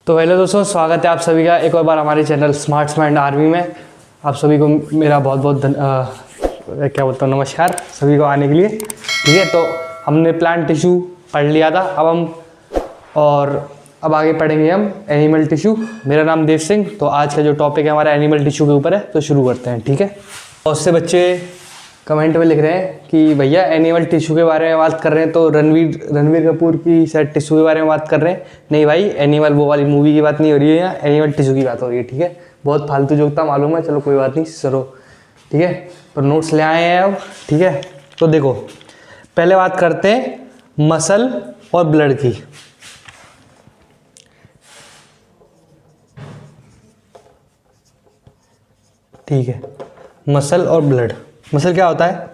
तो हेलो दोस्तों, स्वागत है आप सभी का एक और बार हमारे चैनल स्मार्ट माइंड आर्मी में। आप सभी को मेरा बहुत बहुत क्या बोलता हूँ, नमस्कार सभी को आने के लिए। ठीक है, तो हमने प्लांट टिश्यू पढ़ लिया था, अब आगे पढ़ेंगे हम एनिमल टिश्यू। मेरा नाम देव सिंह। तो आज का जो टॉपिक है हमारा एनिमल टिश्यू के ऊपर है, तो शुरू करते हैं। ठीक है, बहुत से बच्चे कमेंट में लिख रहे हैं कि भैया एनिमल टिश्यू के बारे में बात कर रहे हैं, तो रणवीर कपूर की शायद टिश्यू के बारे में बात कर रहे हैं। नहीं भाई, एनिमल वो वाली मूवी की बात नहीं हो रही है, यहाँ एनिमल टिश्यू की बात हो रही है। ठीक है, बहुत फालतू जोकता मालूम है, चलो कोई बात नहीं सरो। ठीक है, पर नोट्स ले आए हैं अब। ठीक है, तो देखो पहले बात करते हैं मसल और ब्लड की। ठीक है, मसल और ब्लड। मसल क्या होता है?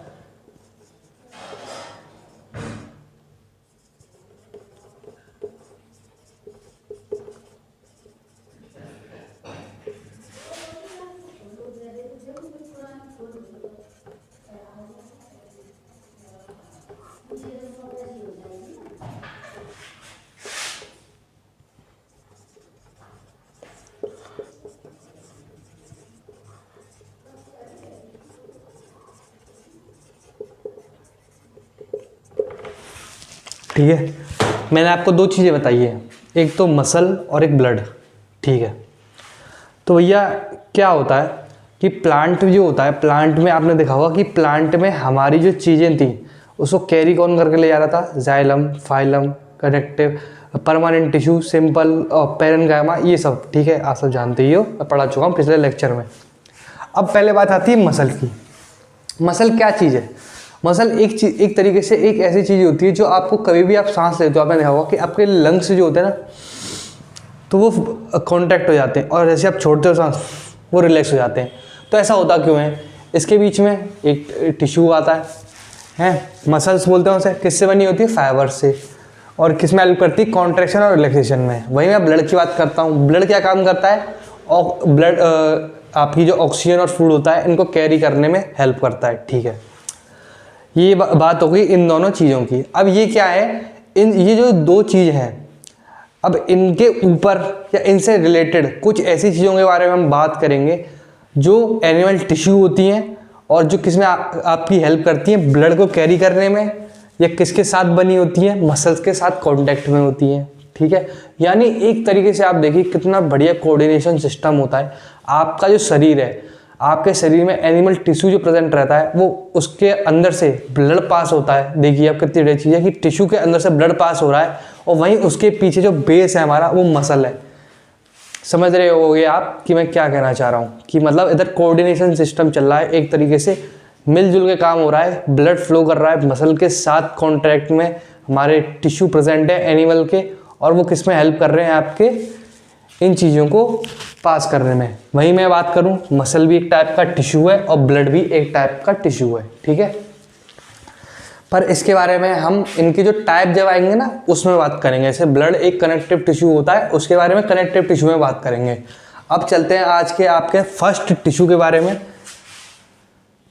ठीक है, मैंने आपको दो चीज़ें बताई है, एक तो मसल और एक ब्लड। ठीक है, तो भैया क्या होता है कि प्लांट जो होता है, प्लांट में आपने देखा होगा कि प्लांट में हमारी जो चीज़ें थी उसको कैरी कौन करके ले जा रहा था? Xylem, phylum, connective, permanent tissue, simple और पैरेन्काइमा, ये सब। ठीक है, आप सब जानते ही हो, मैं पढ़ा चुका हूँ पिछले लेक्चर में। अब पहले बात आती है मसल की। मसल क्या चीज़ है? मसल एक तरीके से एक ऐसी चीज़ होती है जो आपको कभी भी आप सांस लेते हो, आपने देखा होगा कि आपके लंग्स जो होते हैं ना, तो वो कॉन्ट्रैक्ट हो जाते हैं, और जैसे आप छोड़ते हो सांस वो रिलैक्स हो जाते हैं। तो ऐसा होता क्यों है? इसके बीच में एक टिश्यू आता है मसल्स बोलते हैं उसे। किससे बनी होती है? फाइबर से। और किस में हेल्प करती है? कॉन्ट्रैक्शन और रिलैक्सेशन में। वहीं मैं ब्लड की बात करता हूँ। ब्लड क्या काम करता है? और ब्लड आपकी जो ऑक्सीजन और फूड होता है इनको कैरी करने में हेल्प करता है। ठीक है, ये बात हो गई इन दोनों चीज़ों की। अब ये क्या है, ये जो दो चीज़ हैं, अब इनके ऊपर या इनसे रिलेटेड कुछ ऐसी चीज़ों के बारे में हम बात करेंगे जो एनिमल टिश्यू होती हैं और जो किसमें आपकी हेल्प करती हैं ब्लड को कैरी करने में, या किसके साथ बनी होती हैं? मसल्स के साथ कांटेक्ट में होती हैं। ठीक है, यानी एक तरीके से आप देखिए कितना बढ़िया कोऑर्डिनेशन सिस्टम होता है। आपका जो शरीर है, आपके शरीर में एनिमल टिश्यू जो प्रेजेंट रहता है, वो उसके अंदर से ब्लड पास होता है। देखिए आप कितनी बड़ी चीज़ है कि टिश्यू के अंदर से ब्लड पास हो रहा है, और वहीं उसके पीछे जो बेस है हमारा, वो मसल है। समझ रहे होगे आप कि मैं क्या कहना चाह रहा हूँ? कि मतलब इधर कोऑर्डिनेशन सिस्टम चल रहा है, एक तरीके से मिलजुल के काम हो रहा है, ब्लड फ्लो कर रहा है, मसल के साथ कॉन्ट्रैक्ट में हमारे टिश्यू प्रेजेंट है एनिमल के, और वो किस में हेल्प कर रहे हैं? आपके इन चीज़ों को पास करने में। वहीं मैं बात करूं, मसल भी एक टाइप का टिश्यू है और ब्लड भी एक टाइप का टिश्यू है। ठीक है, पर इसके बारे में हम इनके जो टाइप जब आएंगे ना उसमें बात करेंगे। जैसे ब्लड एक कनेक्टिव टिश्यू होता है, उसके बारे में कनेक्टिव टिश्यू में बात करेंगे। अब चलते हैं आज के आपके फर्स्ट टिश्यू के बारे में।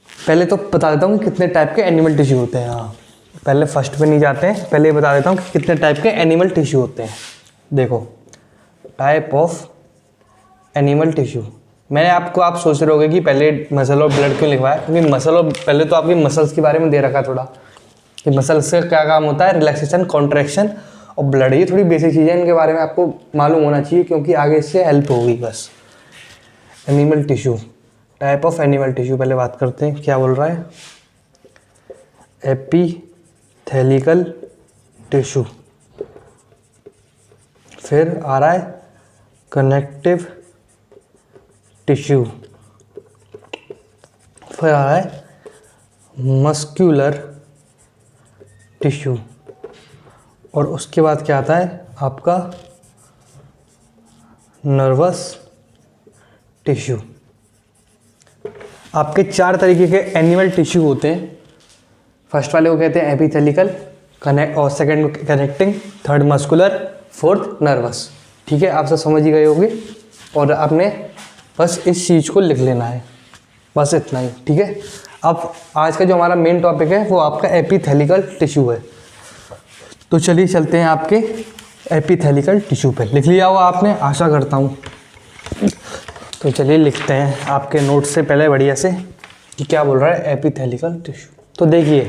पहले तो बता देता हूँ कि कितने टाइप के एनिमल टिश्यू होते हैं। हाँ, पहले फर्स्ट पे नहीं जाते हैं, पहले बता देता हूँ कि कितने टाइप के एनिमल टिश्यू होते हैं। देखो, टाइप ऑफ एनिमल टिश्यू। मैंने आप सोच रहे होगे कि पहले मसल और ब्लड क्यों लिखवाया, क्योंकि मसल और पहले तो आपकी मसल्स के बारे में दे रखा थोड़ा कि मसल्स का क्या काम होता है, रिलैक्सेशन, कॉन्ट्रैक्शन, और ब्लड। ये थोड़ी बेसिक चीज़ें, इनके बारे में आपको मालूम होना चाहिए क्योंकि आगे इससे हेल्प होगी बस। Animal tissue, type of animal tissue पहले बात करते हैं। क्या बोल रहा है? एपिथेलिकल टिश्यू, फिर आ रहा है कनेक्टिव टिश्यू, फिर आ रहा है मस्क्यूलर टिश्यू, और उसके बाद क्या आता है आपका? Nervous tissue. आपके चार तरीके के एनिमल टिश्यू होते हैं। फर्स्ट वाले को कहते हैं एपिथेलिकल, और second connecting, third muscular, fourth nervous. ठीक है, आप सब समझ ही गए होंगे, और आपने बस इस चीज़ को लिख लेना है, बस इतना ही। ठीक है, अब आज का जो हमारा मेन टॉपिक है वो आपका एपिथेलिकल टिश्यू है। तो चलिए चलते हैं आपके एपिथेलिकल टिश्यू पे। लिख लिया होगा आपने, आशा करता हूँ। तो चलिए लिखते हैं आपके नोट से पहले बढ़िया से कि क्या बोल रहा है एपिथेलिकल टिश्यू। तो देखिए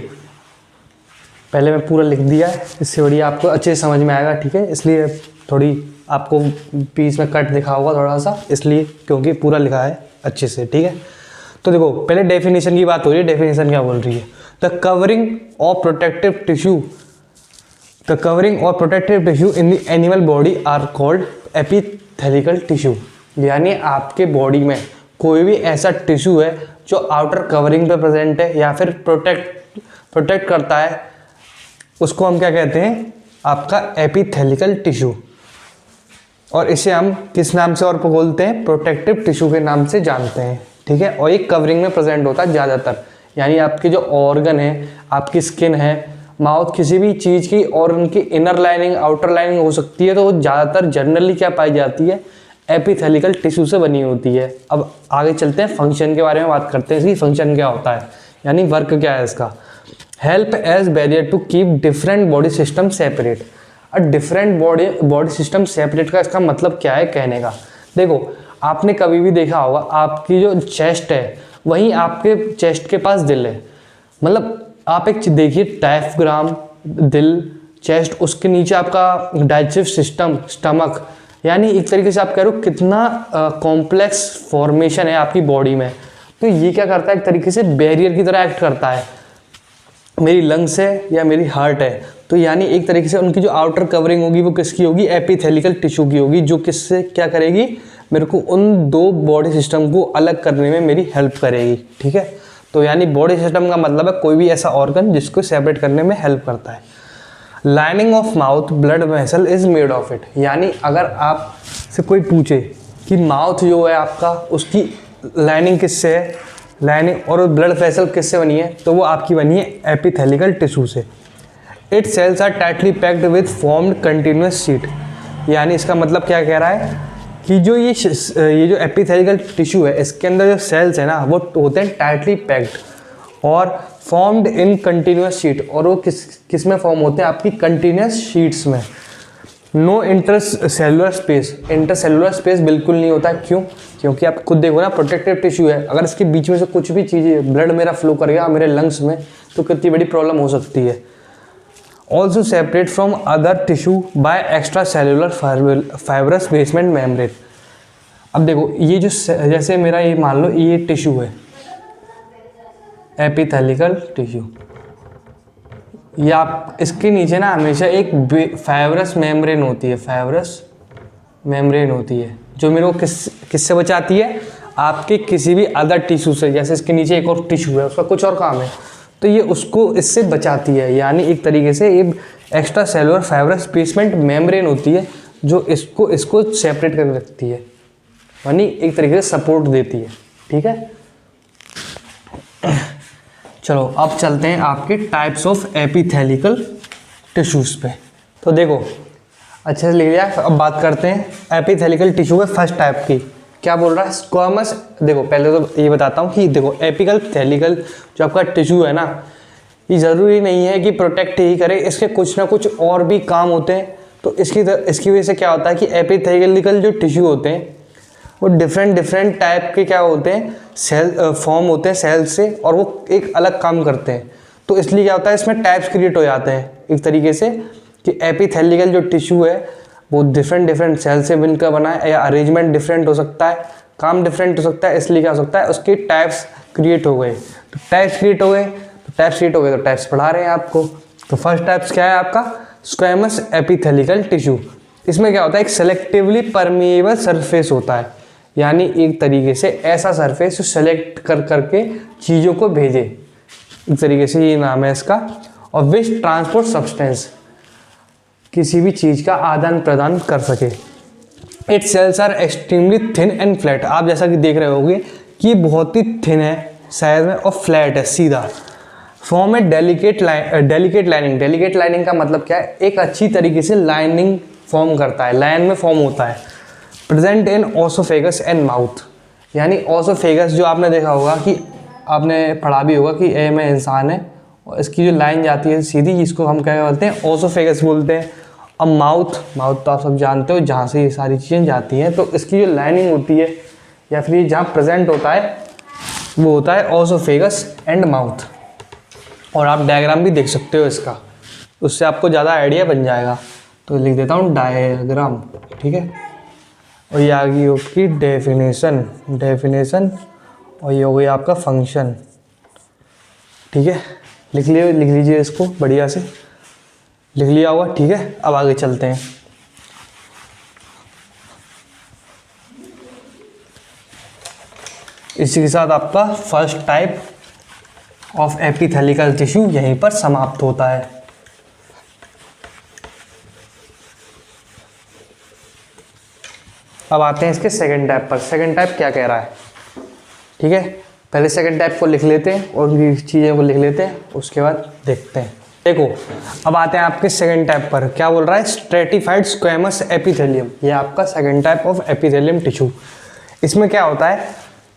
पहले मैं पूरा लिख दिया है, इससे बढ़िया आपको अच्छे से समझ में आएगा, ठीक है। इसलिए थोड़ी आपको बीच में कट लिखा होगा थोड़ा सा, इसलिए क्योंकि पूरा लिखा है अच्छे से, ठीक है। तो देखो पहले डेफिनेशन की बात हो रही है। डेफिनेशन क्या बोल रही है? The covering of protective tissue in the animal body are called epithelial tissue. यानी आपके बॉडी में कोई भी ऐसा टिश्यू है जो आउटर कवरिंग पे प्रेजेंट है या फिर प्रोटेक्ट करता है, उसको हम क्या कहते हैं? आपका एपिथेलिकल टिश्यू। और इसे हम किस नाम से और बोलते हैं? प्रोटेक्टिव टिश्यू के नाम से जानते हैं, ठीक है। और ये कवरिंग में प्रेजेंट होता है ज़्यादातर, यानी आपके जो ऑर्गन है, आपकी स्किन है, माउथ, किसी भी चीज़ की और उनकी इनर लाइनिंग आउटर लाइनिंग हो सकती है, तो वो ज़्यादातर जनरली क्या पाई जाती है? एपिथेलिकल टिश्यू से बनी होती है। अब आगे चलते हैं, फंक्शन के बारे में बात करते हैं। इसकी फंक्शन क्या होता है, यानी वर्क क्या है इसका? Help as barrier to keep different body system separate. और डिफरेंट बॉडी सिस्टम सेपरेट का इसका मतलब क्या है कहने का? देखो आपने कभी भी देखा होगा, आपकी जो चेस्ट है वहीं आपके चेस्ट के पास दिल है। मतलब आप एक देखिए डायफ्राम, दिल, चेस्ट, उसके नीचे आपका डाइजेस्टिव सिस्टम, स्टमक, यानी एक तरीके से आप कह रहे हो कितना कॉम्प्लेक्स फॉर्मेशन है आपकी बॉडी में। तो ये क्या करता है? एक तरीके से बैरियर की तरह एक्ट करता है। मेरी लंग्स है या मेरी हार्ट है, तो यानी एक तरीके से उनकी जो आउटर कवरिंग होगी वो किसकी होगी? एपिथेलिकल टिश्यू की होगी, जो किससे क्या करेगी? मेरे को उन दो बॉडी सिस्टम को अलग करने में मेरी हेल्प करेगी, ठीक है। तो यानी बॉडी सिस्टम का मतलब है कोई भी ऐसा ऑर्गन जिसको सेपरेट करने में हेल्प करता है। Lining of mouth blood vessel is made of it. यानी अगर आप से कोई पूछे कि माउथ जो है आपका, उसकी लाइनिंग किससे है, लाइनिंग और ब्लड वेसल किससे बनी है, तो वो आपकी बनी है एपिथेलिकल टिश्यू से। It cells are tightly packed with formed continuous sheet. यानी इसका मतलब क्या कह रहा है कि जो ये जो एपिथेलिकल टिश्यू है, इसके अंदर जो सेल्स है ना, वो होते हैं टाइटली पैक्ड और फॉर्म्ड इन कंटिन्यूअस शीट। और वो किस में फॉर्म होते हैं? आपकी कंटिन्यूअस शीट्स में। No intercellular space, intercellular space बिल्कुल नहीं होता है। क्यों? क्योंकि आप खुद देखो ना, प्रोटेक्टिव टिश्यू है, अगर इसके बीच में से कुछ भी चीज़ें, ब्लड मेरा फ्लो करेगा मेरे लंग्स में, तो कितनी बड़ी प्रॉब्लम हो सकती है। Also separate from other tissue bye extra cellular fibrous basement membrane. अब देखो ये जो जैसे मेरा ये मान लो ये टिश्यू है, एपिथेलिकल टिश्यू, ये आप इसके नीचे ना हमेशा एक फाइब्रस मेम्ब्रेन होती है, फाइब्रस मेम्ब्रेन होती है, जो मेरे को किससे बचाती है? आपके किसी भी अदर टिश्यू से। जैसे इसके नीचे एक और टिश्यू है, उसका कुछ और काम है, तो ये उसको इससे बचाती है। यानी एक तरीके से ये extra cellular fibrous basement membrane होती है, जो इसको सेपरेट कर रखती है, यानी एक तरीके से सपोर्ट देती है, ठीक है। चलो अब चलते हैं आपके टाइप्स ऑफ एपिथेलिकल टिश्यूज पे। तो देखो अच्छे से लिख लिया। अब बात करते हैं एपिथेलिकल टिश्यू के फर्स्ट टाइप की। क्या बोल रहा है? स्क्वामस। देखो पहले तो ये बताता हूँ कि देखो एपिथेलिकल जो आपका टिश्यू है ना, ये ज़रूरी नहीं है कि प्रोटेक्ट ही करे, इसके कुछ ना कुछ और भी काम होते हैं। तो इसकी वजह से क्या होता है कि एपिथेलिकल जो टिश्यू होते हैं वो डिफरेंट टाइप के क्या होते हैं? सेल फॉर्म होते हैं सेल से, और वो एक अलग काम करते हैं। तो इसलिए क्या होता है, इसमें टाइप्स क्रिएट हो जाते हैं एक तरीके से कि एपिथेलिकल जो टिश्यू है वो डिफरेंट सेल से मिलकर बना है, या अरेंजमेंट डिफरेंट हो सकता है, काम डिफरेंट हो सकता है। इसलिए क्या हो सकता है, उसके टाइप्स क्रिएट हो गए। तो टाइप्स क्रिएट हो गए तो टाइप्स पढ़ा रहे हैं आपको। तो फर्स्ट टाइप्स क्या है आपका? Squamous epithelial tissue. इसमें क्या होता है? एक सेलेक्टिवली परमिएबल सरफेस होता है, यानी एक तरीके से ऐसा सरफेस जो सेलेक्ट करके चीज़ों को भेजे, एक तरीके से ये नाम है इसका। और विच ट्रांसपोर्ट सब्सटेंस, किसी भी चीज़ का आदान प्रदान कर सके। It cells are extremely thin and flat. आप जैसा कि देख रहे होंगे कि बहुत ही थिन है साइज में और फ्लैट है, सीधा। फॉर्म ए डेलिकेट लाइनिंग। डेलिकेट लाइनिंग का मतलब क्या है? एक अच्छी तरीके से लाइनिंग फॉर्म करता है, लाइन में फॉर्म होता है। Present in oesophagus and mouth. यानी ओसोफेगस जो आपने देखा होगा कि आपने पढ़ा भी होगा कि ए में इंसान है और इसकी जो लाइन जाती है सीधी, इसको हम क्या बोलते हैं? ओसोफेगस बोलते हैं। अब माउथ तो आप सब जानते हो जहाँ से ये सारी चीज़ें जाती हैं, तो इसकी जो लाइनिंग होती है या फिर ये जहाँ प्रेजेंट होता है वो होता है ओसोफेगस एंड माउथ। और आप डायग्राम भी देख सकते हो इसका, उससे आपको ज़्यादा आइडिया बन जाएगा। तो लिख देता हूँ डायग्राम, ठीक है। और ये आ गई आपकी डेफिनेशन और ये हो गई आपका फंक्शन, ठीक है। लिख लीजिए इसको बढ़िया से, लिख लिया होगा, ठीक है। अब आगे चलते हैं। इसी के साथ आपका फर्स्ट टाइप ऑफ एपिथेलिकल टिश्यू यहीं पर समाप्त होता है। अब आते हैं इसके सेकंड टाइप पर। सेकंड टाइप क्या कह रहा है, ठीक है। पहले सेकंड टाइप को लिख लेते हैं और भी चीज़ों को लिख लेते हैं, उसके बाद देखते हैं। देखो अब आते हैं आपके सेकंड टाइप पर। क्या बोल रहा है, स्ट्रेटिफाइड स्क्वेमस एपिथेलियम। ये आपका second type of epithelium tissue. इसमें क्या होता है,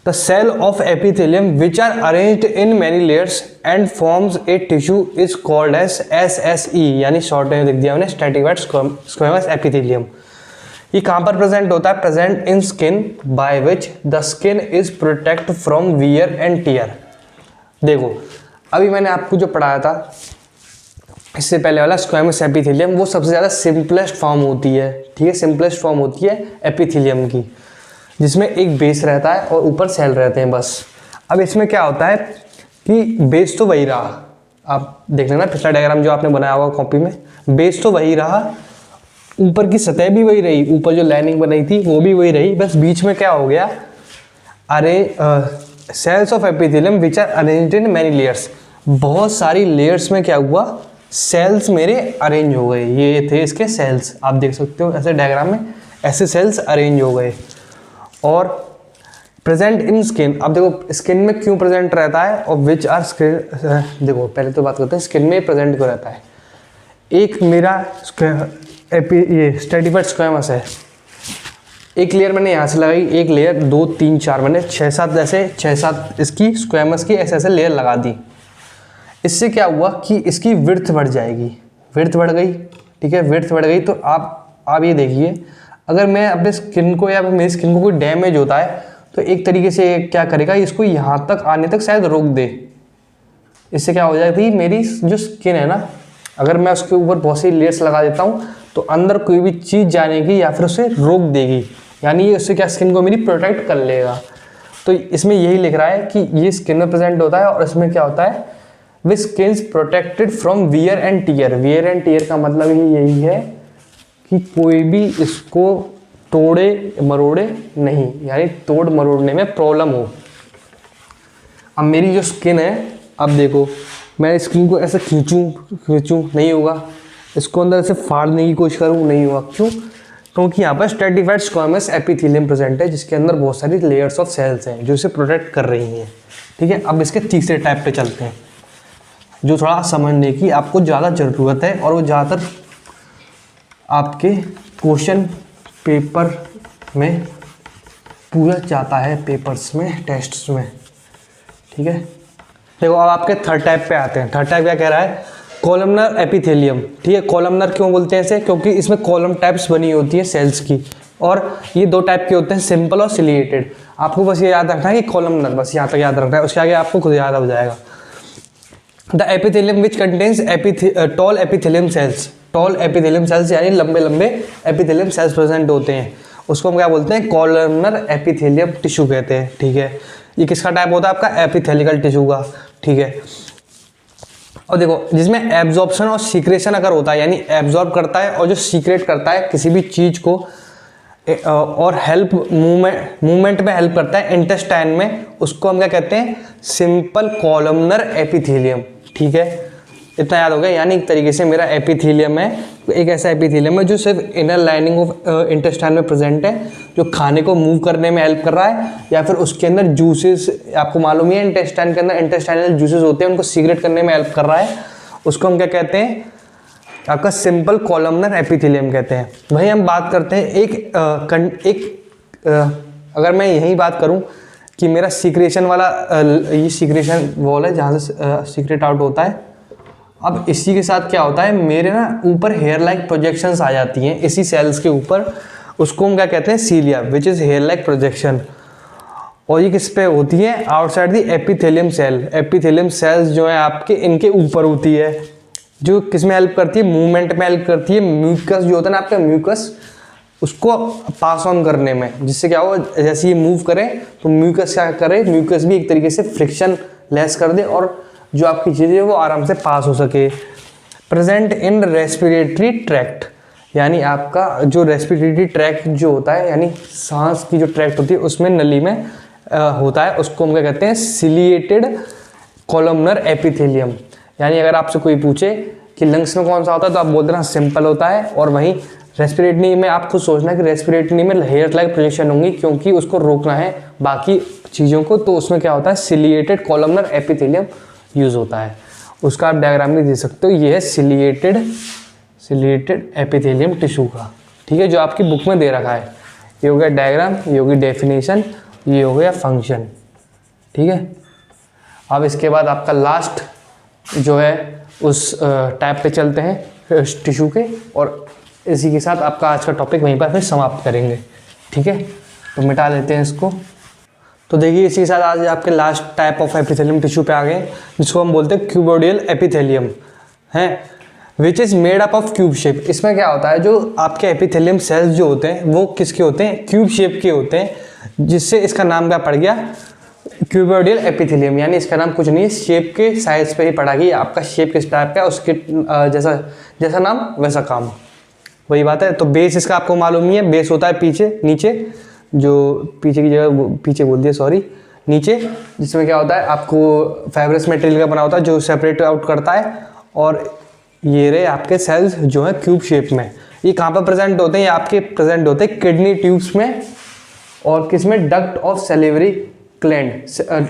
the cell of epithelium which are arranged in many layers and forms a tissue is called as SSE, यानी शॉर्ट में लिख दिया मैंने, स्ट्रेटिफाइड स्क्वेमस एपिथेलियम। ये कहाँ पर प्रेजेंट होता है, present in skin by which the skin is protect from wear and tier. देखो अभी मैंने आपको जो पढ़ाया था इससे पहले वाला स्क्वेमस एपिथेलियम, वो सबसे ज़्यादा सिंपलेस्ट फॉर्म होती है, ठीक है। सिंपलेस्ट फॉर्म होती है एपिथेलियम की, जिसमें एक बेस रहता है और ऊपर सेल रहते हैं बस। अब इसमें क्या होता है कि बेस तो वही रहा, आप देख लेना पिछला डायग्राम जो आपने बनाया हुआ कॉपी में, बेस तो वही रहा, ऊपर की सतह भी वही रही, ऊपर जो लाइनिंग बनाई थी वो भी वही रही, बस बीच में क्या हो गया, cells of epithelium which are arranged in many layers. बहुत सारी लेयर्स में क्या हुआ, सेल्स मेरे अरेंज हो गए। ये थे इसके सेल्स, आप देख सकते हो ऐसे डायग्राम में, ऐसे सेल्स अरेंज हो गए। और प्रेजेंट इन स्किन, अब देखो स्किन में क्यों प्रेजेंट रहता है और विच आर स्किन, देखो पहले तो बात करते हैं स्किन में प्रेजेंट क्यों रहता है। एक मेरा ये स्ट्रेटिफाइड स्क्वेमस है, एक लेयर मैंने यहाँ से लगाई, एक लेयर 2 3 4 मैंने 6-7 ऐसे 6-7 इसकी स्क्वेमस की ऐसे ऐसे लेयर लगा दी। इससे क्या हुआ कि इसकी विड्थ बढ़ जाएगी, विड्थ बढ़ गई, ठीक है। विड्थ बढ़ गई तो आप ये देखिए, अगर मैं अपने स्किन को या मेरी स्किन को कोई डैमेज होता है तो एक तरीके से क्या करेगा, इसको यहाँ तक आने तक शायद रोक दे। इससे क्या हो जाती है, मेरी जो स्किन है ना, अगर मैं उसके ऊपर बहुत सी लेयर्स लगा देता हूँ तो अंदर कोई भी चीज़ जाने की या फिर उसे रोक देगी, यानी ये उससे क्या स्किन को मेरी प्रोटेक्ट कर लेगा। तो इसमें यही लिख रहा है कि ये स्किन में प्रेजेंट होता है और इसमें क्या होता है, which skin protected from wear and tear. Wear and tear का मतलब ही यही है कि कोई भी इसको तोड़े मरोड़े नहीं, यानी तोड़ मरोड़ने में प्रॉब्लम हो। अब मेरी जो स्किन है, अब देखो मैं स्किन को ऐसे खींचूं नहीं होगा, इसको अंदर से फाड़ने की कोशिश करूं नहीं होगा। क्यों, क्योंकि यहाँ पर स्ट्रेटिफाइड स्क्वेमस एपिथेलियम प्रेजेंट है, जिसके अंदर बहुत सारी लेयर्स ऑफ सेल्स हैं जो इसे प्रोटेक्ट कर रही हैं, ठीक है। अब इसके तीसरे टाइप पे चलते हैं, जो थोड़ा समझने की आपको ज़्यादा ज़रूरत है और वो ज़्यादातर आपके क्वेश्चन पेपर में पूरा जाता है, पेपर्स में, टेस्ट्स में, ठीक है। देखो अब आपके थर्ड टाइप पे आते हैं। थर्ड टाइप क्या कह रहा है, कॉलमनर एपिथेलियम, ठीक है। कॉलमनर क्यों बोलते हैं इसे, क्योंकि इसमें कॉलम टाइप्स बनी होती है सेल्स की, और ये 2 टाइप के होते हैं, सिंपल और सिलिएटेड। आपको बस ये याद रखना है कि कॉलमनर, बस यहाँ तक याद रखना है, उसके आगे आपको खुद याद हो जाएगा। The epithelium which contains tall epithelium cells. Tall epithelium cells यानी लंबे लंबे एपिथेलियम सेल्स प्रेजेंट होते हैं, उसको हम क्या बोलते हैं, कॉलमनर एपिथेलियम टिश्यू कहते हैं, ठीक है। ये किसका टाइप होता है, आपका एपिथेलिकल टिश्यू का, ठीक है। और देखो जिसमें एब्जॉर्प्शन और सीक्रेशन अगर होता है, यानी एब्जॉर्ब करता है और जो सीक्रेट करता है किसी भी चीज़ को, और हेल्प मूवमेंट में हेल्प करता है इंटेस्टाइन में, उसको हम क्या कहते हैं, सिंपल कॉलमनर एपिथेलियम, ठीक है। इतना याद हो गया। यानी एक तरीके से मेरा एपिथेलियम है, एक ऐसा एपिथेलियम है जो सिर्फ इनर लाइनिंग ऑफ इंटेस्टाइन में प्रेजेंट है, जो खाने को मूव करने में हेल्प कर रहा है, या फिर उसके अंदर जूसेस, आपको मालूम ही है इंटेस्टाइन के अंदर इंटेस्टाइनल जूसेस होते हैं, उनको सीक्रेट करने में हेल्प कर रहा है, उसको हम क्या कहते हैं, आपका सिंपल कॉलमनर एपिथेलियम कहते हैं। वहीं हम बात करते हैं अगर मैं यही बात करूं कि मेरा सीक्रेशन वाला, ये सीक्रेशन वॉल है जहाँ से सीक्रेट आउट होता है, अब इसी के साथ क्या होता है, मेरे ना ऊपर हेयर लाइक प्रोजेक्शंस आ जाती हैं इसी सेल्स के ऊपर, उसको हम क्या कहते हैं, cilia, which is hair like projection. और ये किस पे होती है, outside the epithelium cell. Epithelium cells जो है आपके इनके ऊपर होती है, जो किस में हेल्प करती है, मूवमेंट में हेल्प करती है, म्यूकस जो होता है ना आपका, म्यूकस उसको पास ऑन करने में, जिससे क्या हो, जैसे ये मूव करे तो म्यूकस क्या करे, म्यूकस भी एक तरीके से फ्रिक्शन लेस कर दे और जो आपकी चीज़ें है वो आराम से पास हो सके। प्रेजेंट इन रेस्पिरेटरी ट्रैक्ट, यानी आपका जो रेस्पिरेटरी ट्रैक्ट जो होता है, यानी सांस की जो ट्रैक्ट होती है उसमें नली में होता है, उसको हम क्या कहते हैं, सिलिएटेड कॉलमनर एपिथेलियम। यानी अगर आपसे कोई पूछे कि लंग्स में कौन सा होता है तो आप बोल देना सिंपल होता है, और वहीं रेस्पिरेटरी में आपको सोचना है कि रेस्पिरेटरी में हेयर लाइक प्रोजेक्शन होंगी क्योंकि उसको रोकना है बाकी चीज़ों को, तो उसमें क्या होता है, सिलिएटेड कॉलमनर एपिथेलियम यूज़ होता है। उसका आप डायग्राम भी दे सकते हो, ये है सिलिएटेड एपिथेलियम टिश्यू का, ठीक है, जो आपकी बुक में दे रखा है। ये हो गया डायग्राम, ये हो गई डेफिनेशन, ये हो गया फंक्शन, ठीक है। अब इसके बाद आपका लास्ट जो है उस टाइप पे चलते हैं टिश्यू के, और इसी के साथ आपका आज का टॉपिक वहीं पर फिर समाप्त करेंगे, ठीक है। तो मिटा लेते हैं इसको। तो देखिए इसी के साथ आज आपके last type of epithelium tissue पे आ गए, जिसको हम बोलते हैं क्यूबोडियल एपिथेलियम है, which is made up of cube shape. इसमें क्या होता है, जो आपके एपिथेलियम सेल्स जो होते हैं वो किसके होते हैं, क्यूब शेप के होते हैं, जिससे इसका नाम क्या पड़ गया, क्यूबोडियल एपिथेलियम। यानी इसका नाम कुछ नहीं है, शेप के साइज पे ही पड़ा कि आपका शेप किस टाइप का है, उसके जैसा नाम वैसा काम, वही बात है। तो बेस इसका आपको मालूम ही है, बेस होता है पीछे, नीचे, जो पीछे की जगह पीछे बोल दिया सॉरी, नीचे, जिसमें क्या होता है आपको फाइब्रस मटेरियल का बना होता है जो सेपरेट आउट करता है। और ये रहे आपके सेल्स जो है क्यूब शेप में। ये कहाँ पर प्रेजेंट होते हैं, ये आपके प्रेजेंट होते हैं किडनी ट्यूब्स में, और किसमें, duct of salivary gland.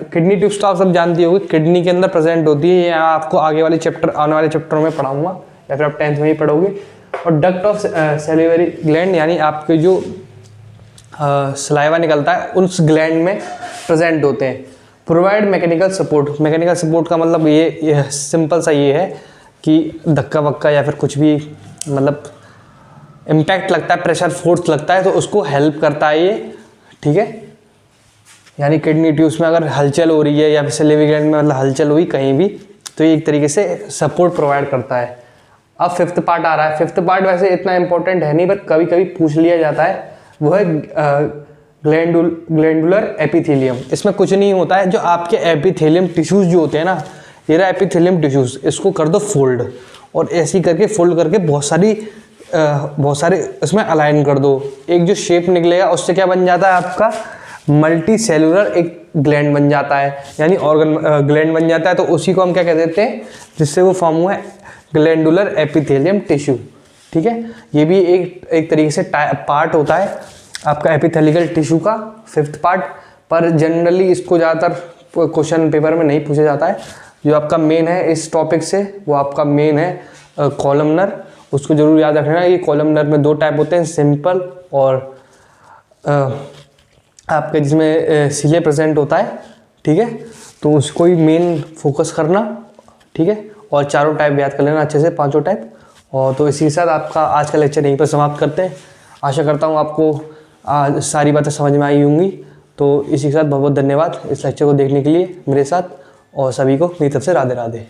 Kidney tubes तो आप सब जानती होगी, किडनी के अंदर प्रेजेंट होती है, यहाँ आपको आगे वाले चैप्टर, आने वाले चैप्टरों में पढ़ाऊंगा, या फिर आप 10th में ही पढ़ोगे। और डक्ट ऑफ सैलिवरी ग्लैंड, यानी आपके जो सलाइवा निकलता है उस ग्लैंड में प्रेजेंट होते हैं। Provide mechanical support. Mechanical support का मतलब ये सिंपल सा ये है कि धक्का वक्का या फिर कुछ भी, मतलब इम्पैक्ट लगता है, प्रेशर फोर्स लगता है, तो उसको हेल्प करता है ये, ठीक है। यानी किडनी ट्यूब्स में अगर हलचल हो रही है या फिर सैलिवरी ग्लैंड में मतलब हलचल हुई कहीं भी, तो ये एक तरीके से सपोर्ट प्रोवाइड करता है। अब 5th पार्ट आ रहा है। 5th पार्ट वैसे इतना इंपॉर्टेंट है नहीं, पर कभी कभी पूछ लिया जाता है, वो है ग्लैंडुलर एपिथेलियम। इसमें कुछ नहीं होता है, जो आपके एपिथेलियम टिश्यूज जो होते हैं ना, ये रहा एपिथेलियम टिश्यूज, इसको कर दो फोल्ड, और ऐसे ही करके फोल्ड करके बहुत सारे इसमें अलाइन कर दो। एक जो शेप निकलेगा उससे क्या बन जाता है आपका, मल्टी सेलुलर एक ग्लैंड बन जाता है, यानी ऑर्गन ग्लैंड बन जाता है। तो उसी को हम क्या कह देते हैं, जिससे वो फॉर्म हुआ है ग्लैंडुलर एपिथेलियम टिश्यू, ठीक है। ये भी एक तरीके से पार्ट होता है आपका एपिथेलिकल टिश्यू का, 5th पार्ट। पर जनरली इसको ज़्यादातर क्वेश्चन पेपर में नहीं पूछा जाता है। जो आपका मेन है इस टॉपिक से, वो आपका मेन है कॉलमनर। उसको जरूर याद रखना है कि कॉलमनर में 2 टाइप होते हैं, सिंपल और आपके जिसमें सिले प्रेजेंट होता है, ठीक है। तो उसको ही मेन फोकस करना, ठीक है। और चारों टाइप याद कर लेना अच्छे से, 5 टाइप। और तो इसी के साथ आपका आज का लेक्चर यहीं पर समाप्त करते हैं। आशा करता हूँ आपको सारी बातें समझ में आई होंगी। तो इसी के साथ बहुत बहुत धन्यवाद इस लेक्चर को देखने के लिए मेरे साथ, और सभी को मेरी तरफ से राधे राधे।